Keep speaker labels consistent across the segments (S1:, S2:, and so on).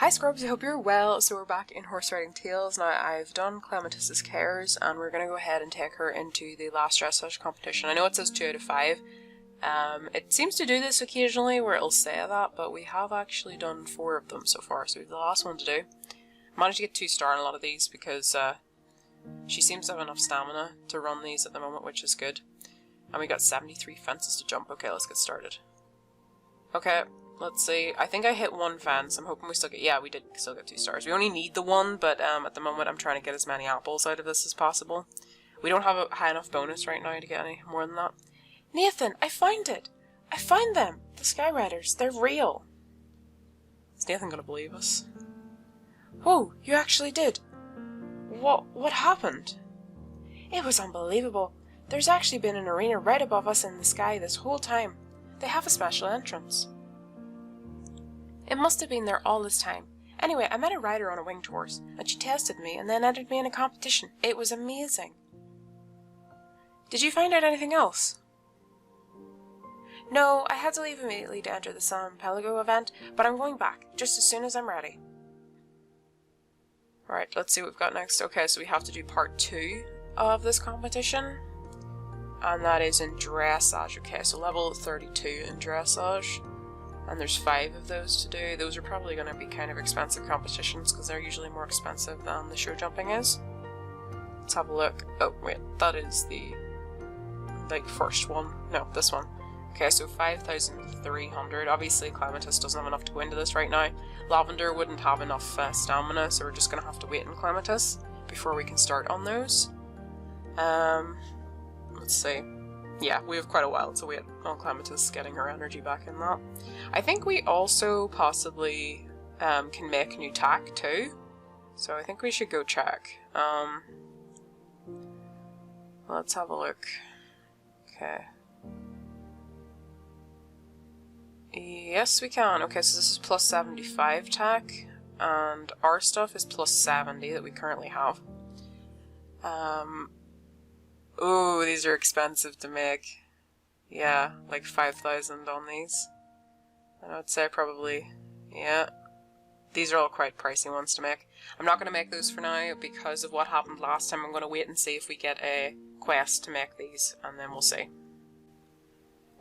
S1: Hi Scrubs, I hope you're well. So we're back in Horse Riding Tales. Now I've done Clementice's cares and we're going to go ahead and take her into the last dressage competition. I know it says 2 out of 5. It seems to do this occasionally where it'll say that, but we have actually done 4 of them so far, so we have the last one to do. Managed to get 2-star on a lot of these because she seems to have enough stamina to run these at the moment, which is good. And we got 73 fences to jump. Okay, let's get started. Okay. Let's see, I think I hit 1 fence. I'm hoping we still get, yeah, we did still get 2 stars. We only need the 1, but at the moment I'm trying to get as many apples out of this as possible. We don't have a high enough bonus right now to get any more than that. Nathan, I found it! I found them! The Skyriders, they're real! Is Nathan gonna believe us? Whoa, you actually did! What happened? It was unbelievable. There's actually been an arena right above us in the sky this whole time. They have a special entrance. It must have been there all this time. Anyway, I met a rider on a winged horse, and she tested me and then entered me in a competition. It was amazing. Did you find out anything else? No, I had to leave immediately to enter the San Pelago event, but I'm going back, just as soon as I'm ready. Right, let's see what we've got next. Okay, so we have to do part 2 of this competition, and that is in Dressage. Okay, so level 32 in Dressage. And there's 5 of those to do. Those are probably going to be kind of expensive competitions because they're usually more expensive than the show jumping is. Let's have a look. Oh wait, that is the first one. No, this one. Okay, so 5,300. Obviously Clementice doesn't have enough to go into this right now. Lavender wouldn't have enough stamina, so we're just going to have to wait in Clementice before we can start on those. Let's see. Yeah, we have quite a while to wait on Clementice getting her energy back in that. I think we also possibly can make new tack too, so I think we should go check. Let's have a look. Okay. Yes, we can. Okay, so this is plus 75 tack, and our stuff is plus 70 that we currently have. Ooh, these are expensive to make. Yeah, like 5,000 on these. And I would say probably, yeah. These are all quite pricey ones to make. I'm not going to make those for now because of what happened last time. I'm going to wait and see if we get a quest to make these, and then we'll see.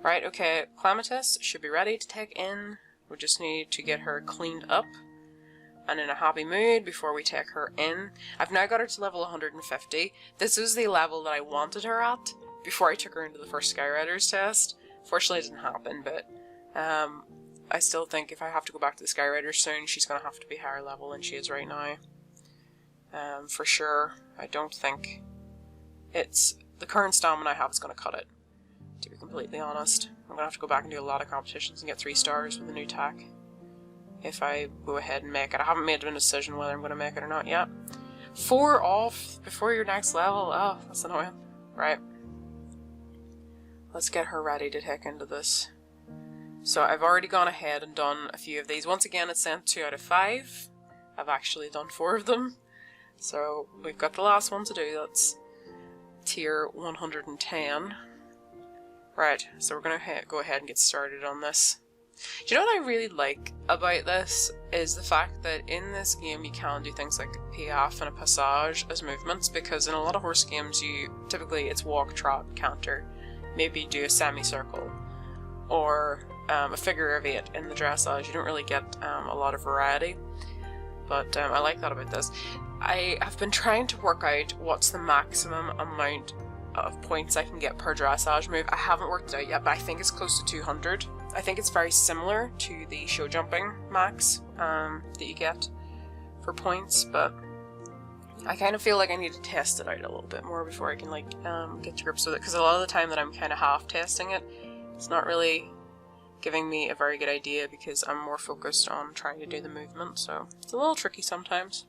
S1: Right, okay, Clementice should be ready to take in. We just need to get her cleaned up and in a happy mood before we take her in. I've now got her to level 150. This is the level that I wanted her at before I took her into the first Skyriders test. Fortunately it didn't happen, but I still think if I have to go back to the Skyriders soon, she's going to have to be higher level than she is right now. For sure. I don't think it's the current stamina I have is going to cut it, to be completely honest. I'm going to have to go back and do a lot of competitions and get 3 stars with the new tack if I go ahead and make it. I haven't made a decision whether I'm going to make it or not yet. 4 off before your next level. Oh, that's annoying. Right. Let's get her ready to take into this. So I've already gone ahead and done a few of these. Once again, it's sent 2 out of 5. I've actually done 4 of them. So we've got the last one to do. That's tier 110. Right, so we're going to go ahead and get started on this. Do you know what I really like about this is the fact that in this game you can do things like a piaffe and a passage as movements, because in a lot of horse games typically it's walk, trot, canter, maybe do a semicircle or a figure of 8 in the dressage. You don't really get a lot of variety, but I like that about this. I have been trying to work out what's the maximum amount of points I can get per dressage move. I haven't worked it out yet, but I think it's close to 200. I think it's very similar to the show jumping max that you get for points, but I kind of feel like I need to test it out a little bit more before I can get to grips with it, because a lot of the time that I'm kind of half testing it, it's not really giving me a very good idea because I'm more focused on trying to do the movement, so it's a little tricky sometimes.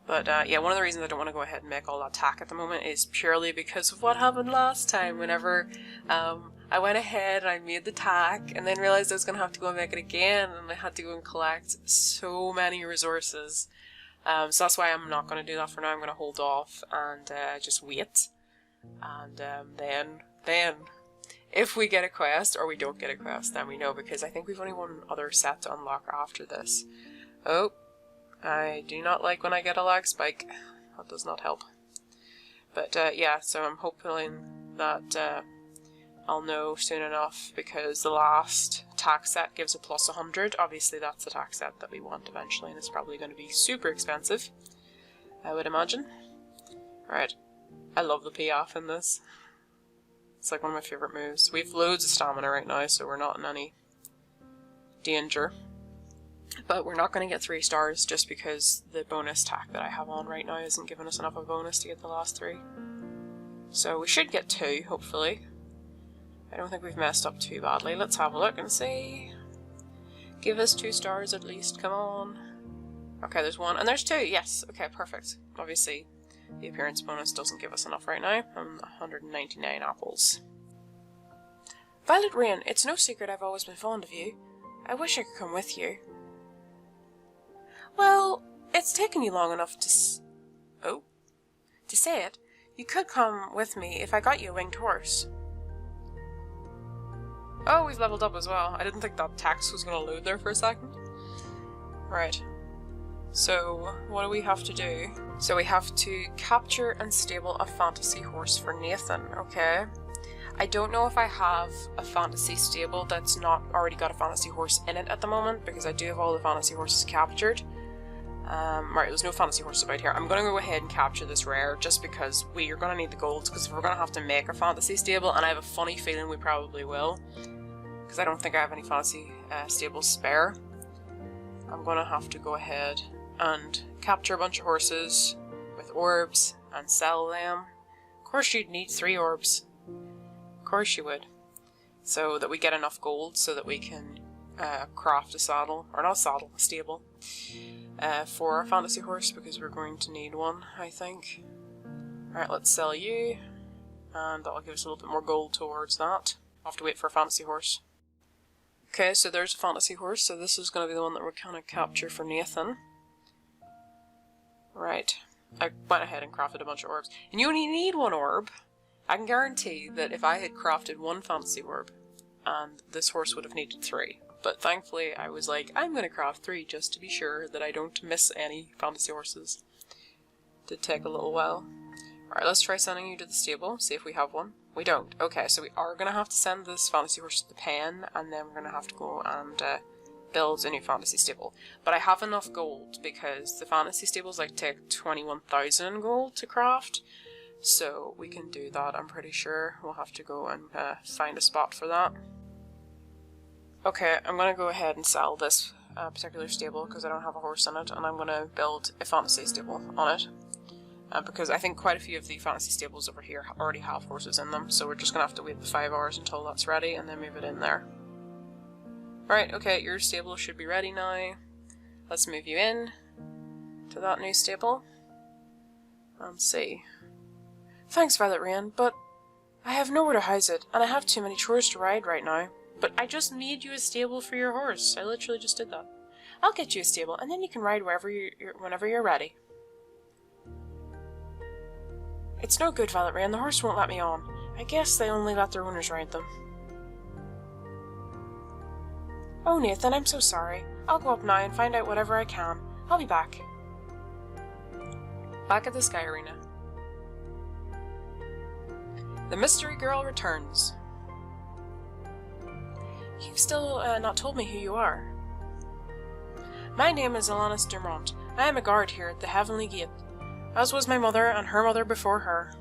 S1: But yeah, one of the reasons I don't want to go ahead and make all that tack at the moment is purely because of what happened last time. Whenever I went ahead and I made the tack and then realized I was going to have to go and make it again, and I had to go and collect so many resources. So that's why I'm not going to do that for now. I'm going to hold off and just wait. And then if we get a quest or we don't get a quest, then we know, because I think we've only one other set to unlock after this. Oh, I do not like when I get a lag spike. That does not help. But yeah, so I'm hoping that I'll know soon enough, because the last tack set gives a plus 100. Obviously that's the tack set that we want eventually, and it's probably going to be super expensive, I would imagine. Right, I love the piaffe in this. It's like one of my favourite moves. We have loads of stamina right now, so we're not in any danger. But we're not going to get 3 stars just because the bonus tack that I have on right now isn't giving us enough of a bonus to get the last 3. So we should get 2, hopefully. I don't think we've messed up too badly. Let's have a look and see. Give us 2 stars at least, come on. Okay, there's 1, and there's 2, yes, okay, perfect. Obviously, the appearance bonus doesn't give us enough right now. 199 apples. Violet Rain, it's no secret I've always been fond of you. I wish I could come with you. Well, it's taken you long enough to say it. You could come with me if I got you a winged horse. Oh, we've leveled up as well. I didn't think that text was going to load there for a second. Right. So, what do we have to do? So we have to capture and stable a fantasy horse for Nathan, okay? I don't know if I have a fantasy stable that's not already got a fantasy horse in it at the moment, because I do have all the fantasy horses captured. Right, there's no fantasy horses about here. I'm going to go ahead and capture this rare, just because we are going to need the golds, because we're going to have to make a fantasy stable, and I have a funny feeling we probably will, because I don't think I have any fantasy stables spare. I'm going to have to go ahead and capture a bunch of horses with orbs and sell them. Of course you'd need 3 orbs. Of course you would. So that we get enough gold so that we can craft a saddle, or not a saddle, a stable, for our fantasy horse, because we're going to need one, I think. Alright, let's sell you, and that'll give us a little bit more gold towards that. I'll have to wait for a fantasy horse. Okay, so there's a fantasy horse, so this is going to be the one that we're going to capture for Nathan. Right, I went ahead and crafted a bunch of orbs. And you only need 1 orb. I can guarantee that if I had crafted 1 fantasy orb, and this horse would have needed 3. But thankfully I was like, I'm going to craft 3 just to be sure that I don't miss any fantasy horses. Did take a little while. Alright, let's try sending you to the stable, see if we have one. We don't. Okay, so we are going to have to send this fantasy horse to the pen, and then we're going to have to go and build a new fantasy stable. But I have enough gold, because the fantasy stables like take 21,000 gold to craft, so we can do that, I'm pretty sure. We'll have to go and find a spot for that. Okay, I'm going to go ahead and sell this particular stable, because I don't have a horse in it, and I'm going to build a fantasy stable on it. Because I think quite a few of the fantasy stables over here already have horses in them, so we're just going to have to wait the 5 hours until that's ready, and then move it in there. Alright, okay, your stable should be ready now. Let's move you in to that new stable. And see. Thanks, Violet Rain, but I have nowhere to house it, and I have too many chores to ride right now. But I just made you a stable for your horse. I literally just did that. I'll get you a stable, and then you can ride whenever you're ready. It's no good, Violet Rain. The horse won't let me on. I guess they only let their owners ride them. Oh, Nathan, I'm so sorry. I'll go up now and find out whatever I can. I'll be back. Back at the Sky Arena. The mystery girl returns. You've still not told me who you are. My name is Alanis Dumont. I am a guard here at the Heavenly Gate, as was my mother and her mother before her.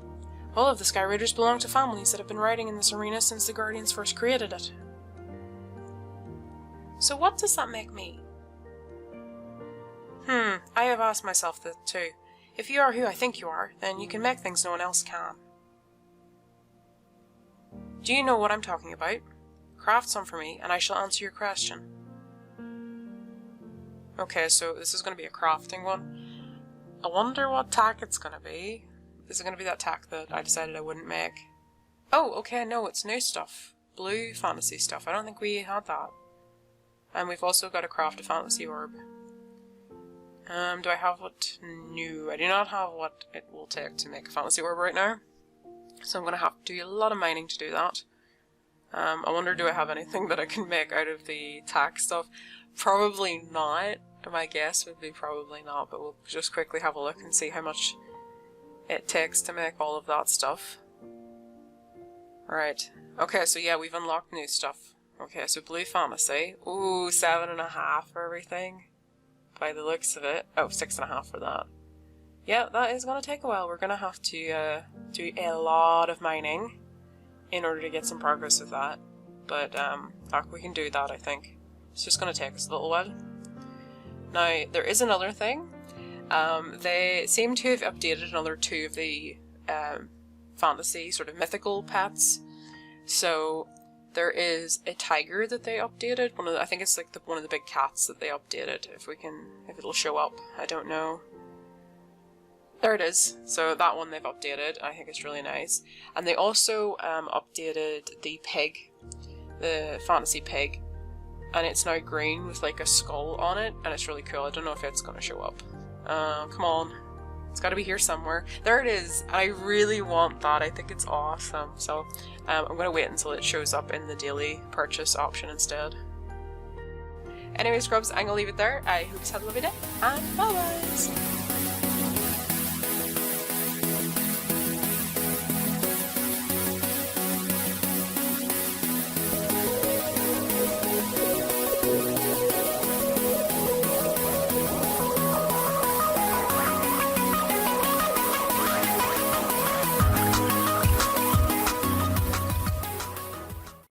S1: All of the Sky Raiders belong to families that have been riding in this arena since the Guardians first created it. So what does that make me? I have asked myself that too. If you are who I think you are, then you can make things no one else can. Do you know what I'm talking about? Craft some for me, and I shall answer your question. Okay, so this is going to be a crafting one. I wonder what tack it's going to be. Is it going to be that tack that I decided I wouldn't make? Oh, okay, no, it's new stuff. Blue fantasy stuff. I don't think we had that. And we've also got to craft a fantasy orb. Do I have what? No, I do not have what it will take to make a fantasy orb right now. So I'm going to have to do a lot of mining to do that. I wonder, do I have anything that I can make out of the tack stuff? Probably not. My guess would be probably not, but we'll just quickly have a look and see how much it takes to make all of that stuff. Right. Okay, so yeah, we've unlocked new stuff. Okay, so Blue Fantasy. Ooh, 7.5 for everything. By the looks of it. Oh, 6.5 for that. Yeah, that is going to take a while. We're going to have to do a lot of mining in order to get some progress with that. But we can do that, I think. It's just going to take us a little while. Now, there is another thing. They seem to have updated another 2 of the fantasy sort of mythical pets. So there is a tiger that they updated. I think it's like one of the big cats that they updated. If it'll show up, I don't know. There it is. So that one they've updated. I think it's really nice. And they also updated the pig, the fantasy pig, and it's now green with like a skull on it, and it's really cool. I don't know if it's gonna show up. Come on. It's got to be here somewhere. There it is. I really want that. I think it's awesome. So I'm going to wait until it shows up in the daily purchase option instead. Anyway, scrubs, I'm going to leave it there. I hope you had a lovely day, and bye-bye!